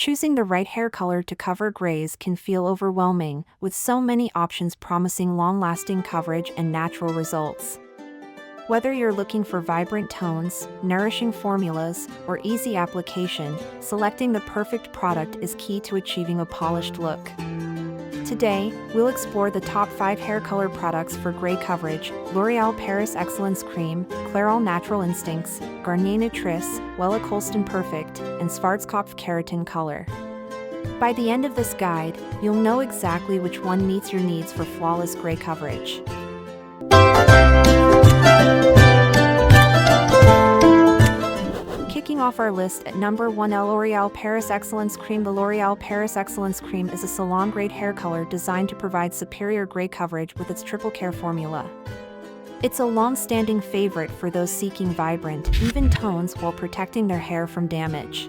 Choosing the right hair color to cover grays can feel overwhelming, with so many options promising long-lasting coverage and natural results. Whether you're looking for vibrant tones, nourishing formulas, or easy application, selecting the perfect product is key to achieving a polished look. Today, we'll explore the top 5 hair color products for gray coverage: L'Oréal Paris Excellence Creme, Clairol Natural Instincts, Garnier Nutrisse, Wella Koleston Perfect, and Schwarzkopf Keratin Color. By the end of this guide, you'll know exactly which one meets your needs for flawless gray coverage. Kicking off our list at number 1, L'Oréal Paris Excellence Creme. The L'Oréal Paris Excellence Creme is a salon-grade hair color designed to provide superior gray coverage with its triple care formula. It's a long-standing favorite for those seeking vibrant, even tones while protecting their hair from damage.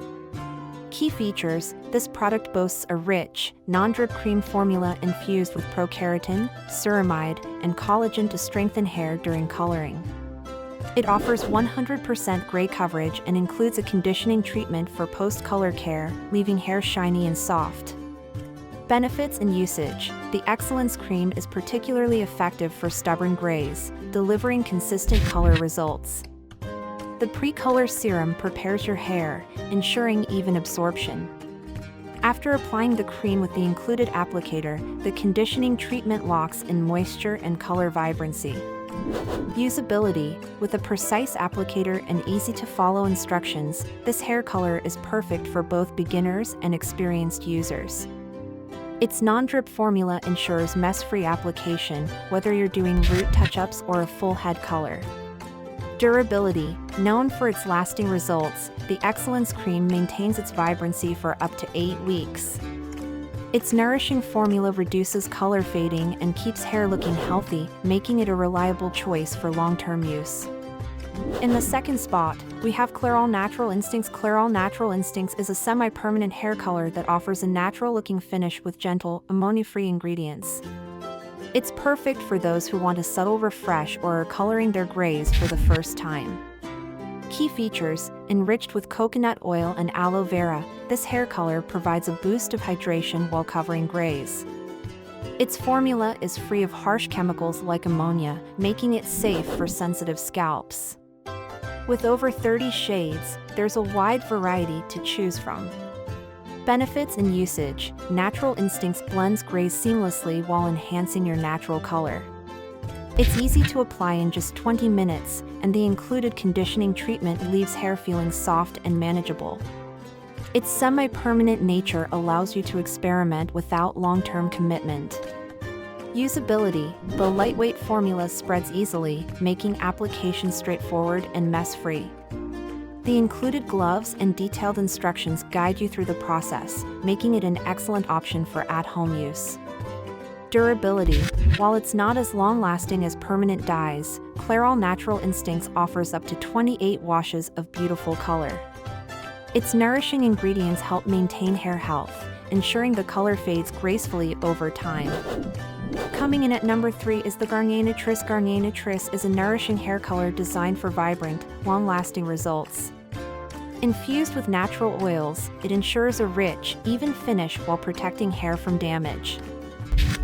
Key features: this product boasts a rich, non-drip cream formula infused with pro-keratin, ceramide, and collagen to strengthen hair during coloring. It offers 100% gray coverage and includes a conditioning treatment for post-color care, leaving hair shiny and soft. Benefits and usage: the Excellence Cream is particularly effective for stubborn grays, delivering consistent color results. The pre-color serum prepares your hair, ensuring even absorption. After applying the cream with the included applicator, the conditioning treatment locks in moisture and color vibrancy. Usability: with a precise applicator and easy-to-follow instructions, this hair color is perfect for both beginners and experienced users. Its non-drip formula ensures mess-free application, whether you're doing root touch-ups or a full head color. Durability: known for its lasting results, the Excellence Cream maintains its vibrancy for up to 8 weeks. Its nourishing formula reduces color fading and keeps hair looking healthy, making it a reliable choice for long-term use. In the second spot, we have Clairol Natural Instincts. Clairol Natural Instincts is a semi-permanent hair color that offers a natural-looking finish with gentle, ammonia-free ingredients. It's perfect for those who want a subtle refresh or are coloring their grays for the first time. Key features: enriched with coconut oil and aloe vera, this hair color provides a boost of hydration while covering grays. Its formula is free of harsh chemicals like ammonia, making it safe for sensitive scalps. With over 30 shades, there's a wide variety to choose from. Benefits and usage: Natural Instincts blends grays seamlessly while enhancing your natural color. It's easy to apply in just 20 minutes, and the included conditioning treatment leaves hair feeling soft and manageable. Its semi-permanent nature allows you to experiment without long-term commitment. Usability: the lightweight formula spreads easily, making application straightforward and mess-free. The included gloves and detailed instructions guide you through the process, making it an excellent option for at-home use. Durability: while it's not as long-lasting as permanent dyes, Clairol Natural Instincts offers up to 28 washes of beautiful color. Its nourishing ingredients help maintain hair health, ensuring the color fades gracefully over time. Coming in at number 3 is the Garnier Nutrisse. Garnier Nutrisse is a nourishing hair color designed for vibrant, long-lasting results. Infused with natural oils, it ensures a rich, even finish while protecting hair from damage.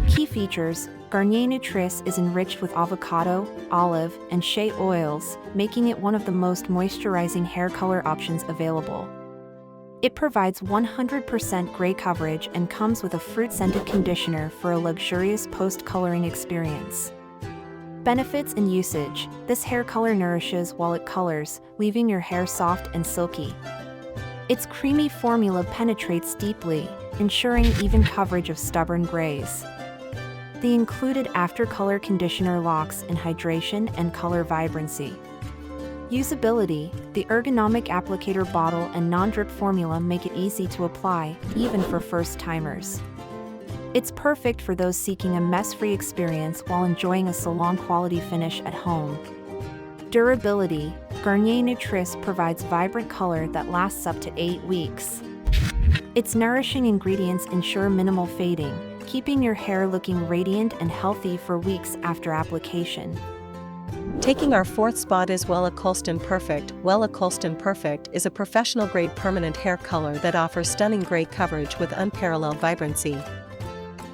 Key features: Garnier Nutrisse is enriched with avocado, olive, and shea oils, making it one of the most moisturizing hair color options available. It provides 100% gray coverage and comes with a fruit-scented conditioner for a luxurious post-coloring experience. Benefits and usage: this hair color nourishes while it colors, leaving your hair soft and silky. Its creamy formula penetrates deeply, ensuring even coverage of stubborn grays. The included after-color conditioner locks in hydration and color vibrancy. Usability: the ergonomic applicator bottle and non-drip formula make it easy to apply, even for first-timers. It's perfect for those seeking a mess-free experience while enjoying a salon-quality finish at home. Durability: Garnier Nutrisse provides vibrant color that lasts up to 8 weeks. Its nourishing ingredients ensure minimal fading, keeping your hair looking radiant and healthy for weeks after application. Taking our fourth spot is Wella Koleston Perfect. Wella Koleston Perfect is a professional-grade permanent hair color that offers stunning gray coverage with unparalleled vibrancy.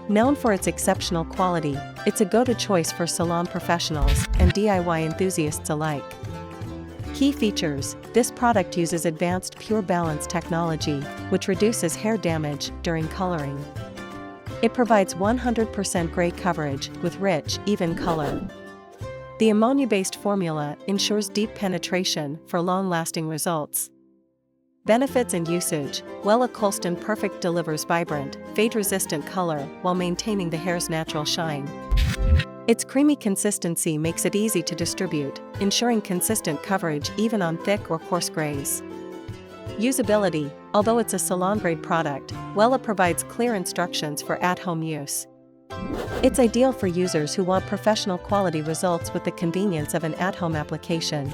Known for its exceptional quality, it's a go-to choice for salon professionals and DIY enthusiasts alike. Key features: this product uses advanced Pure Balance technology, which reduces hair damage during coloring. It provides 100% gray coverage with rich, even color. The ammonia-based formula ensures deep penetration for long-lasting results. Benefits and usage: Wella Koleston Perfect delivers vibrant, fade-resistant color while maintaining the hair's natural shine. Its creamy consistency makes it easy to distribute, ensuring consistent coverage even on thick or coarse grays. Usability: although it's a salon-grade product, Wella provides clear instructions for at-home use. It's ideal for users who want professional quality results with the convenience of an at-home application.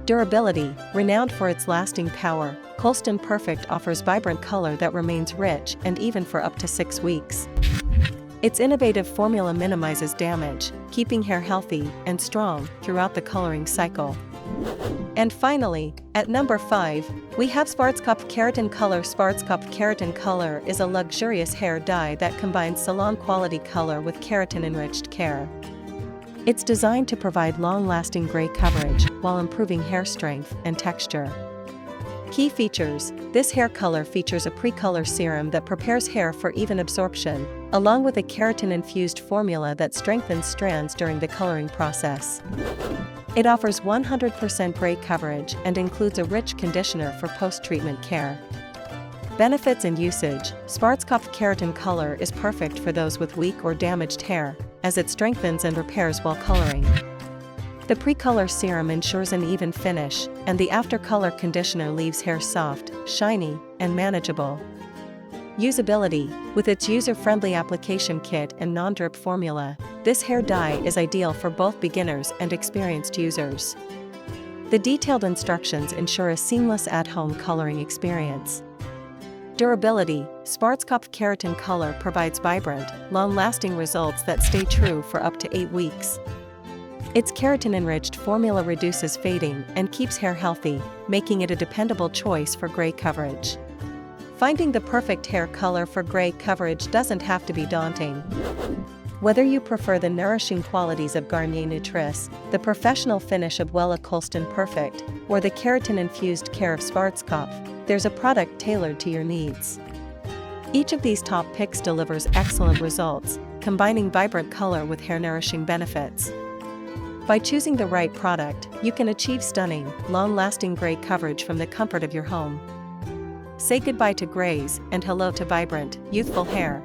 Durability: renowned for its lasting power, Koleston Perfect offers vibrant color that remains rich and even for up to 6 weeks. Its innovative formula minimizes damage, keeping hair healthy and strong throughout the coloring cycle. And finally, at number 5, we have Schwarzkopf Keratin Color. Schwarzkopf Keratin Color is a luxurious hair dye that combines salon-quality color with keratin-enriched care. It's designed to provide long-lasting gray coverage while improving hair strength and texture. Key features: this hair color features a pre-color serum that prepares hair for even absorption, along with a keratin-infused formula that strengthens strands during the coloring process. It offers 100% gray coverage and includes a rich conditioner for post-treatment care. Benefits and usage: Schwarzkopf Keratin Color is perfect for those with weak or damaged hair, as it strengthens and repairs while coloring. The pre-color serum ensures an even finish, and the after-color conditioner leaves hair soft, shiny, and manageable. Usability: with its user-friendly application kit and non-drip formula, this hair dye is ideal for both beginners and experienced users. The detailed instructions ensure a seamless at-home coloring experience. Durability: Schwarzkopf Keratin Color provides vibrant, long-lasting results that stay true for up to 8 weeks. Its keratin-enriched formula reduces fading and keeps hair healthy, making it a dependable choice for gray coverage. Finding the perfect hair color for gray coverage doesn't have to be daunting. Whether you prefer the nourishing qualities of Garnier Nutrisse, the professional finish of Wella Koleston Perfect, or the keratin-infused care of Schwarzkopf, there's a product tailored to your needs. Each of these top picks delivers excellent results, combining vibrant color with hair-nourishing benefits. By choosing the right product, you can achieve stunning, long-lasting gray coverage from the comfort of your home. Say goodbye to grays and hello to vibrant, youthful hair.